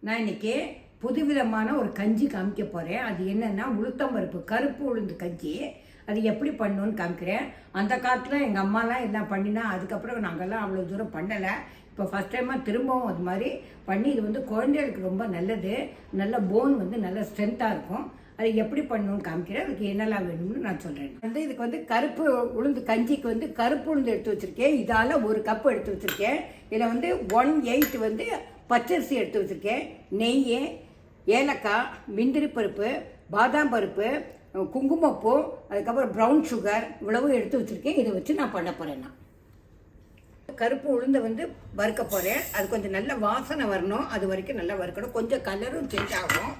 நான் இன்னைக்கு புதுவிதமான ஒரு கஞ்சி காமிக்க போகிறேன். அது என்னென்னா உளுத்தம்பருப்பு கருப்பு உளுந்து கஞ்சி. அது எப்படி பண்ணணுன்னு காமிக்கிறேன். அந்த காலத்தில் எங்கள் அம்மாலாம் எல்லாம் பண்ணினா, அதுக்கப்புறம் நாங்கள்லாம் அவ்வளோ தூரம் பண்ணலை. இப்போ ஃபஸ்ட் டைமாக திரும்பவும் அது மாதிரி பண்ணி, இது வந்து குழந்தைகளுக்கு ரொம்ப நல்லது. நல்ல போன் வந்து நல்ல ஸ்ட்ரென்த்தாக இருக்கும். அது எப்படி பண்ணணும்னு காமிக்கிறேன். அதுக்கு என்னெல்லாம் வேணும்னு நான் சொல்கிறேன். இதுக்கு வந்து கருப்பு உளுந்து கஞ்சிக்கு வந்து கருப்பு உளுந்து எடுத்து வச்சுருக்கேன். இதால் 1 கப்பு எடுத்து வச்சுருக்கேன். இதில் வந்து 1/8 வந்து பச்சரிசி எடுத்து வச்சுருக்கேன். நெய், ஏலக்காய், முந்திரி பருப்பு, பாதாம் பருப்பு, குங்குமப்பூ, அதுக்கப்புறம் ப்ரௌன் சுகர், இவ்வளவு எடுத்து வச்சுருக்கேன். இதை வச்சு நான் பண்ண போகிறேன். நான் கருப்பு உளுந்தை வந்து வறுக்க போகிறேன். அது கொஞ்சம் நல்ல வாசனை வரணும். அது வரைக்கும் நல்லா வறுக்கணும். கொஞ்சம் கலரும் சேஞ்ச் ஆகும்.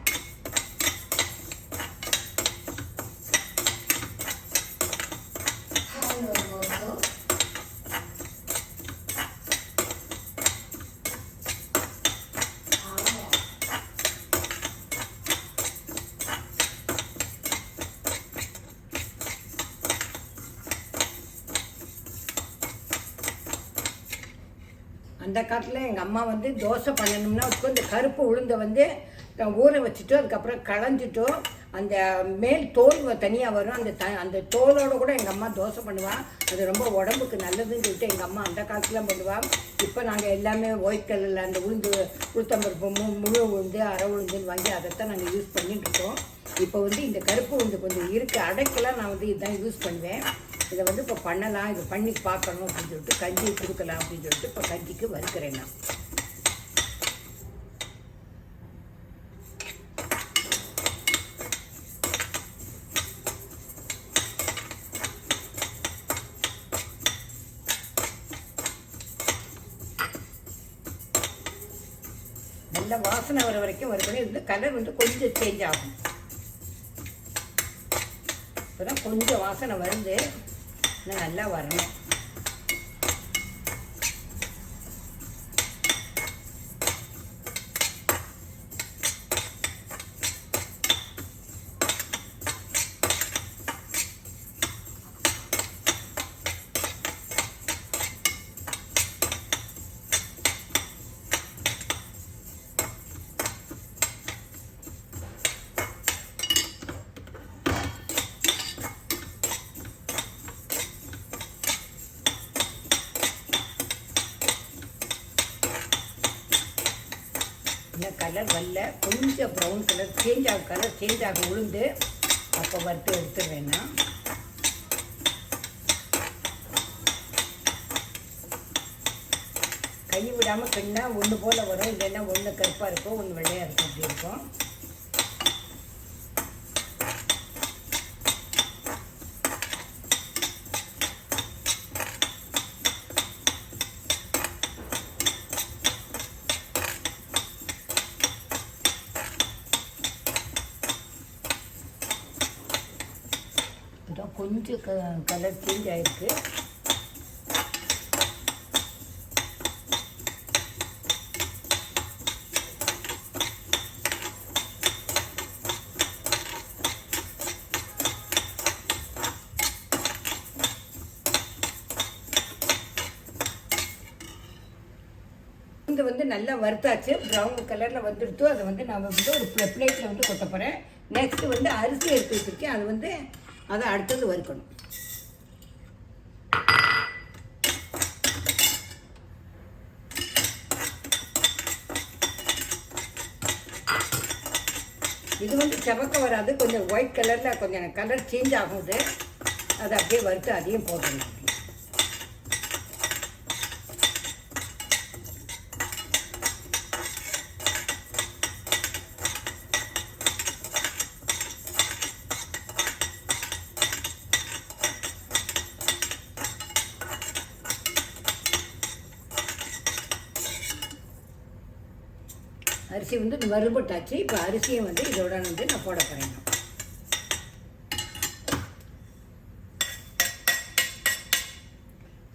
அந்த காலத்தில் எங்கள் அம்மா வந்து தோசை பண்ணணும்னா இந்த கருப்பு உளுந்தை வந்து ஊற வச்சுட்டோ அதுக்கப்புறம் களைஞ்சிட்டோ அந்த மேல் தோல் தனியாக வரும். அந்த தோலோடு கூட எங்கள் அம்மா தோசை பண்ணுவாள். அது ரொம்ப உடம்புக்கு நல்லதுன்னு சொல்லிட்டு எங்கள் அம்மா அந்த காலத்தில் பண்ணுவாள். இப்போ நாங்கள் எல்லாமே ஒயிட் கலரில் அந்த உளுத்தம்பருப்பு முழு உளுந்து அரை உளுந்துன்னு வாங்கி அதைத்தான் நாங்கள் யூஸ் பண்ணிட்டுருக்கோம். இப்போ வந்து இந்த கருப்பு உளுந்து கொஞ்சம் இருக்குது. அடைக்கெல்லாம் நான் வந்து இதுதான் யூஸ் பண்ணுவேன். இதை வந்து இப்போ பண்ணலாம், இது பண்ணி பார்க்கணும் அப்படின்னு சொல்லிட்டு கஞ்சி கொடுக்கலாம் அப்படின்னு சொல்லிட்டு இப்போ கஞ்சிக்கு வறுக்கிறேன். நான் நல்ல வாசனை வர வரைக்கும் வறுக்கணும். இது கலர் வந்து கொஞ்சம் சேஞ்ச் ஆகும். இப்போதான் கொஞ்சம் வாசனை வருது, நல்லா வரணும். கலர் வரல, கொஞ்சம் ப்ரௌன் கலர் சேஞ்ச் ஆகும் உளுந்து. அப்போ வறுத்து எடுத்துடுவேன்னா கை விடாமல் கிண்ணா ஒன்று போல் வரும். இல்லைன்னா ஒன்று கருப்பாக இருக்கும், ஒன்று வெள்ளையாக இருக்கும். அப்படி இருக்கும். கொஞ்சம் கலர் சேஞ்ச் ஆகிருக்கு. இது வந்து நல்லா வறுத்தாச்சு, ப்ரௌன் கலரில் வந்துடுத்து. அதை வந்து நான் வந்து ஒரு பிளேட்டில் வந்து கொட்ட போகிறேன். நெக்ஸ்ட்டு வந்து அரிசி எடுத்து வச்சுருக்கேன். அது வந்து அதை அடுத்தது வறுக்கணும். இது வந்து செவக்க வராது, கொஞ்சம் ஒயிட் கலரில் கொஞ்சம் கலர் சேஞ்ச் ஆகுது. அதை அப்படியே வறுத்து அதையும் போடணும். அரிசி வந்து வறுபட்டாச்சு. இப்போ அரிசியை வந்து இதோட வந்து நான் போட போகிறேன்.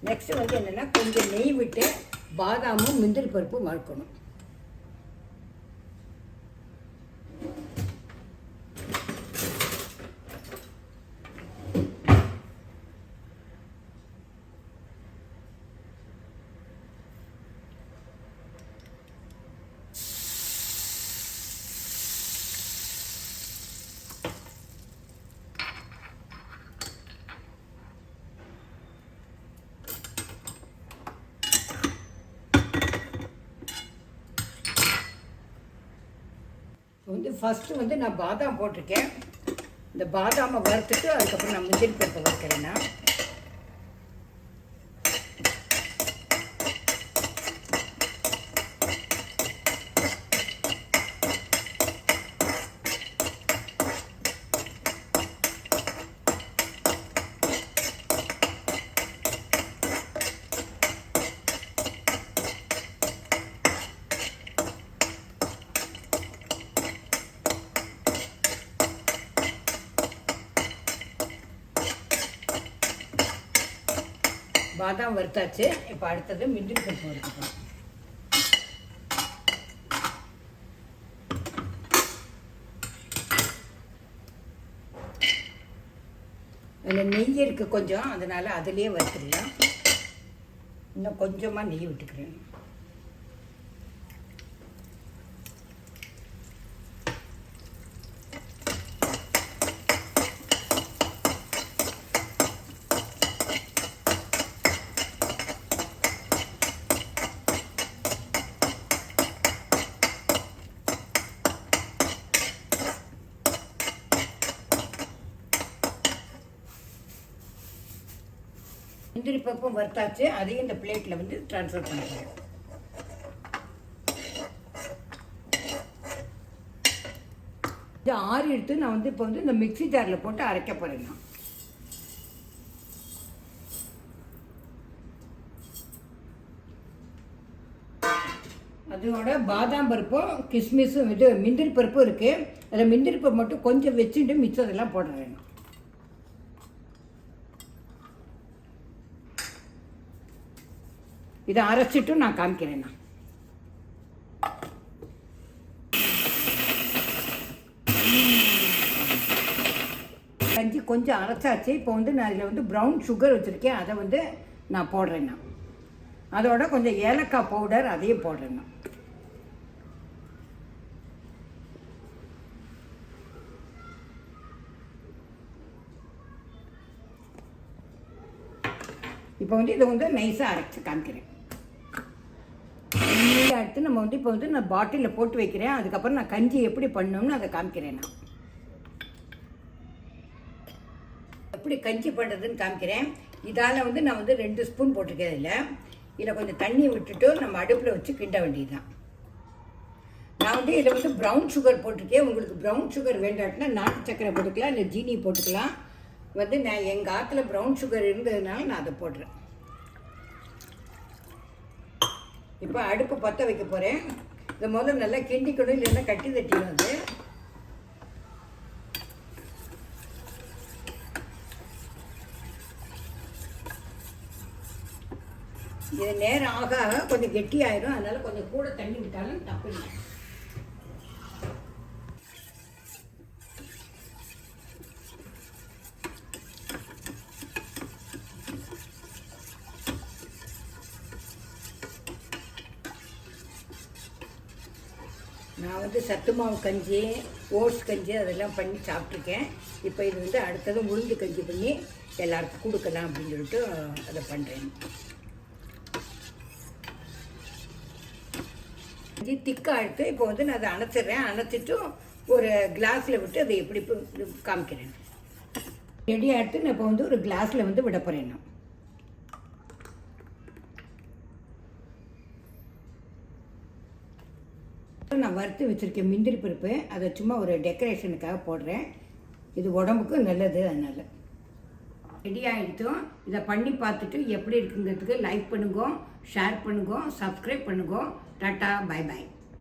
நெக்ஸ்ட்டு வந்து என்னென்னா கொஞ்சம் நெய் விட்டு பாதாமும் முந்திரி பருப்பும் வறுக்கணும். வந்து ஃபஸ்ட்டு வந்து நான் பாதாம் போட்டிருக்கேன். இந்த பாதாமை வறுத்துட்டு அதுக்கப்புறம் நான் முந்திரி பருப்பை வறுக்கிறேன்னா. பாதாம் வறுத்தாச்சு. இப்போ அடுத்தது முந்திரி பருப்பு வறுத்துக்கலாம். அதில் நெய் இருக்குது கொஞ்சம், அதனால் அதிலே வறுத்துடலாம். இன்னும் கொஞ்சமாக நெய் விட்டுக்கிறேன். முந்திரி பருப்பும் வறுத்தாச்சு. அதையும் இந்த பிளேட்டில் வந்து ட்ரான்ஸ்ஃபர் பண்ணிக்கிறேன். இது ஆறி எடுத்து நான் வந்து இப்போ வந்து இந்த மிக்ஸி ஜாரில் போட்டு அரைக்க போகிறேன். அதோட பாதாம் பருப்பும் கிஸ்மிஸும் இது முந்திரி பருப்பும் இருக்குது. அதில் முந்திரி பருப்பு மட்டும் கொஞ்சம் வச்சுட்டு மிச்சதெல்லாம் போடுறேன். இதை அரைச்சிட்டும் நான் காமிக்கிறேன். கஞ்சி கொஞ்சம் அரைச்சாச்சு. இப்போ வந்து நான் இதில் வந்து ப்ரௌன் சுகர் வச்சுருக்கேன், அதை வந்து நான் போடுறேன். அதோட கொஞ்சம் ஏலக்காய் பவுடர் அதையும் போடுறேன். இப்போ வந்து இதை வந்து நைஸாக அரைச்சி காமிக்கிறேன். அடுத்து நம்ம வந்து இப்போ வந்து நான் பாட்டிலில் போட்டு வைக்கிறேன். அதுக்கப்புறம் நான் கஞ்சி எப்படி பண்ணணும்னு அதை காமிக்கிறேன். நான் எப்படி கஞ்சி பண்ணுறதுன்னு காமிக்கிறேன். இதால் வந்து நான் வந்து 2 ஸ்பூன் போட்டிருக்கேன். இதில் கொஞ்சம் தண்ணி விட்டுட்டு நம்ம அடுப்பில் வச்சு கிண்ட வேண்டியது தான். நான் வந்து இதில் வந்து ப்ரௌன் சுகர் போட்டிருக்கேன். உங்களுக்கு ப்ரௌன் சுகர் வேண்டாட்டினா நாட்டு சக்கரை போட்டுக்கலாம், இல்லை ஜீனி போட்டுக்கலாம். வந்து நான் எங்கள் ஆற்றுல ப்ரௌன் சுகர் இருந்ததுனால நான் அதை போடுறேன். இப்போ அடுப்பு பற்ற வைக்க போகிறேன். இதை முதல்ல நல்லா கிண்டிக்கணும், இல்லைன்னா கட்டி தட்டிடும். அது இது நேரம் ஆக ஆக கொஞ்சம் கெட்டியாயிரும். அதனால் கொஞ்சம் கூட தண்ணி விட்டாலும் தப்பு இல்லை. நான் வந்து சத்து மாவு கஞ்சி, ஓட்ஸ் கஞ்சி அதெல்லாம் பண்ணி சாப்பிட்ருக்கேன். இப்போ இது வந்து அடுத்தது உளுந்து கஞ்சி பண்ணி எல்லாருக்கும் கொடுக்கலாம் அப்படின்னு சொல்லிட்டு அதை பண்ணுறேன். கஞ்சி திக்காக எடுத்து இப்போ வந்து நான் அதை அணைச்சிட்றேன். அணைச்சிட்டு ஒரு கிளாஸில் விட்டு அதை எப்படி காமிக்கிறேன். ரெடியாக எடுத்து நான் இப்போ வந்து ஒரு கிளாஸில் வந்து விட போகிறேன். நான் வறுத்து வச்சுருக்கேன் முந்திரி பருப்பு, அதை சும்மா ஒரு டெக்கரேஷனுக்காக போடுறேன். இது உடம்புக்கு நல்லது. அதனால் ரெடி ஆகிட்டோம். இதை பண்ணி பார்த்துட்டு எப்படி இருக்குங்கிறதுக்கு லைக் பண்ணுங்க, ஷேர் பண்ணுங்க, சப்ஸ்கிரைப் பண்ணுங்க. Tata, bye bye.